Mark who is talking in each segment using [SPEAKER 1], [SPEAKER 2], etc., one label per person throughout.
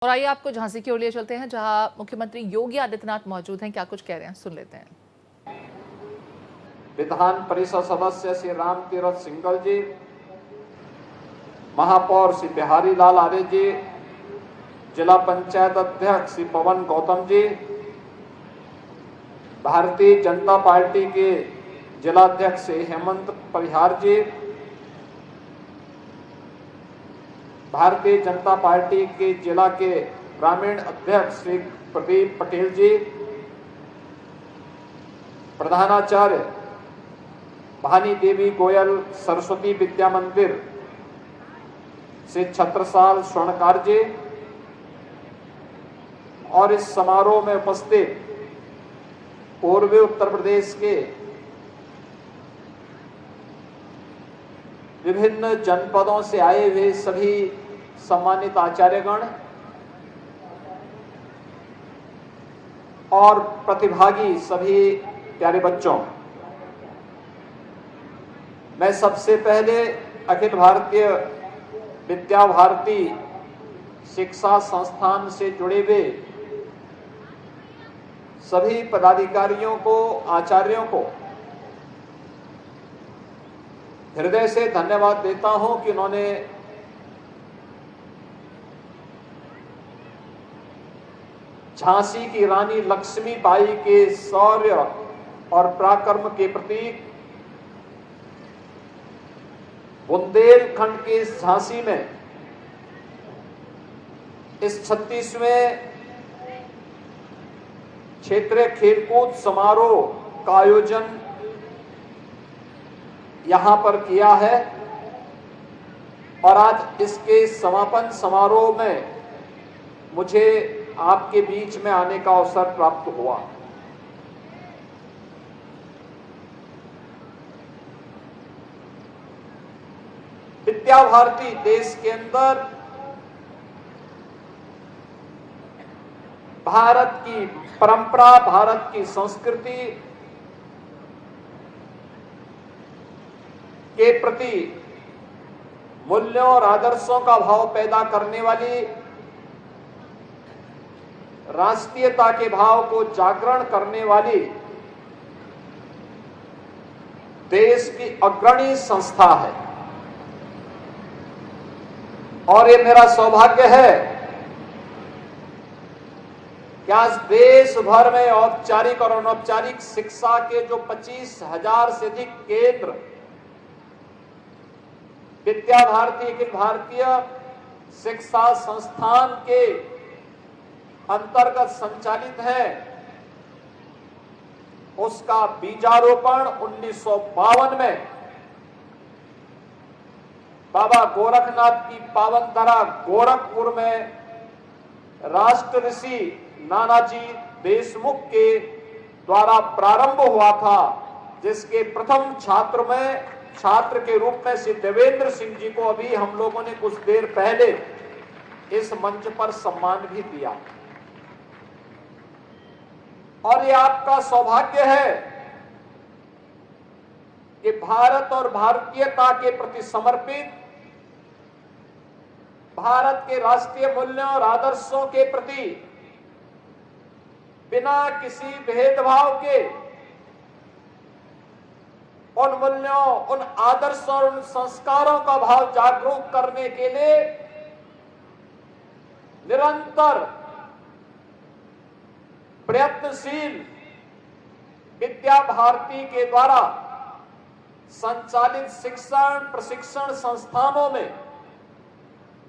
[SPEAKER 1] और आइए आपको झांसी की ओर लिए चलते हैं, जहां मुख्यमंत्री योगी आदित्यनाथ मौजूद हैं। क्या कुछ कह रहे हैं, सुन लेते हैं।
[SPEAKER 2] विधान परिषद सदस्य श्री राम तीरथ सिंगल जी, महापौर श्री बिहारी लाल आर्य जी, जिला पंचायत अध्यक्ष श्री पवन गौतम जी, भारतीय जनता पार्टी के जिला अध्यक्ष श्री हेमंत परिहार जी, भारतीय जनता पार्टी के जिला के ग्रामीण अध्यक्ष श्री प्रदीप पटेल जी, प्रधानाचार्य भानी देवी गोयल सरस्वती विद्या मंदिर से छत्रसाल स्वर्णकार जी, और इस समारोह में उपस्थित पूर्वी उत्तर प्रदेश के विभिन्न जनपदों से आए हुए सभी सम्मानित आचार्यगण और प्रतिभागी सभी प्यारे बच्चों, मैं सबसे पहले अखिल भारतीय विद्या भारती शिक्षा संस्थान से जुड़े हुए सभी पदाधिकारियों को, आचार्यों को हृदय से धन्यवाद देता हूं कि उन्होंने झांसी की रानी लक्ष्मीबाई के शौर्य और पराक्रम के प्रतीक बुंदेलखंड के झांसी में इस 36वें क्षेत्रीय खेलकूद समारोह का आयोजन यहां पर किया है। और आज इसके समापन समारोह में मुझे आपके बीच में आने का अवसर प्राप्त हुआ। विद्या भारती देश के अंदर भारत की परंपरा, भारत की संस्कृति के प्रति मूल्यों और आदर्शों का भाव पैदा करने वाली, राष्ट्रीयता के भाव को जागरण करने वाली देश की अग्रणी संस्था है। और ये मेरा सौभाग्य है कि आज देश भर में औपचारिक और अनौपचारिक शिक्षा के जो 25,000 से अधिक केंद्र विद्या भारती अखिल भारतीय शिक्षा संस्थान के अंतर्गत संचालित है, उसका बीजारोपण 1952 में बाबा गोरखनाथ की पावन धरा गोरखपुर में राष्ट्र ऋषि नानाजी देशमुख के द्वारा प्रारंभ हुआ था, जिसके प्रथम छात्र के रूप में श्री देवेंद्र सिंह जी को अभी हम लोगों ने कुछ देर पहले इस मंच पर सम्मान भी दिया। और ये आपका सौभाग्य है कि भारत और भारतीयता के प्रति समर्पित, भारत के राष्ट्रीय मूल्यों और आदर्शों के प्रति बिना किसी भेदभाव के उन मूल्यों, उन आदर्शों और उन संस्कारों का भाव जागरूक करने के लिए निरंतर प्रयत्नशील विद्या भारती के द्वारा संचालित शिक्षण प्रशिक्षण संस्थानों में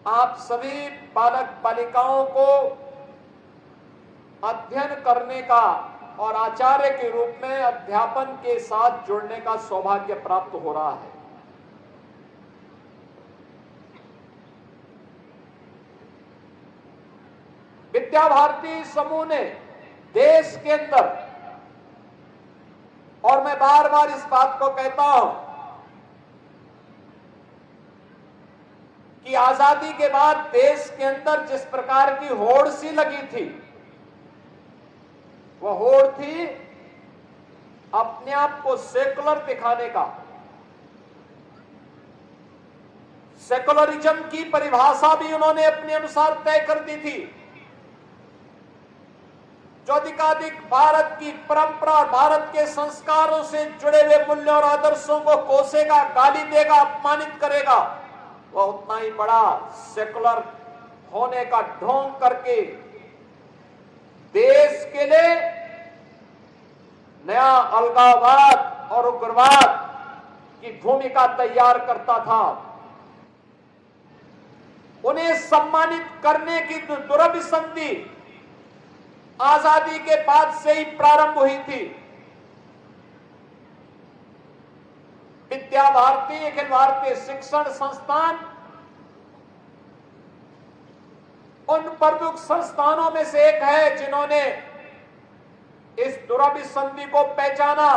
[SPEAKER 2] आप सभी बालक बालिकाओं को अध्ययन करने का और आचार्य के रूप में अध्यापन के साथ जुड़ने का सौभाग्य प्राप्त हो रहा है। विद्या भारती समूह ने देश के अंदर, और मैं बार बार इस बात को कहता हूं कि आजादी के बाद देश के अंदर जिस प्रकार की होड़ सी लगी थी, वह होड़ थी अपने आप को सेकुलर दिखाने का। सेकुलरिज्म की परिभाषा भी उन्होंने अपने अनुसार तय कर दी थी जो अधिकाधिक भारत की परंपरा और भारत के संस्कारों से जुड़े हुए मूल्यों और आदर्शों को कोसेगा, गाली देगा, अपमानित करेगा, वह उतना ही बड़ा सेकुलर होने का ढोंग करके देश के लिए नया अलगाववाद और उग्रवाद की भूमिका तैयार करता था। उन्हें सम्मानित करने की दुरभिसंधि आजादी के बाद से ही प्रारंभ हुई थी। विद्या भारती, अखिल भारतीय शिक्षण संस्थान उन प्रमुख संस्थानों में से एक है जिन्होंने इस दुरभिसंधि को पहचाना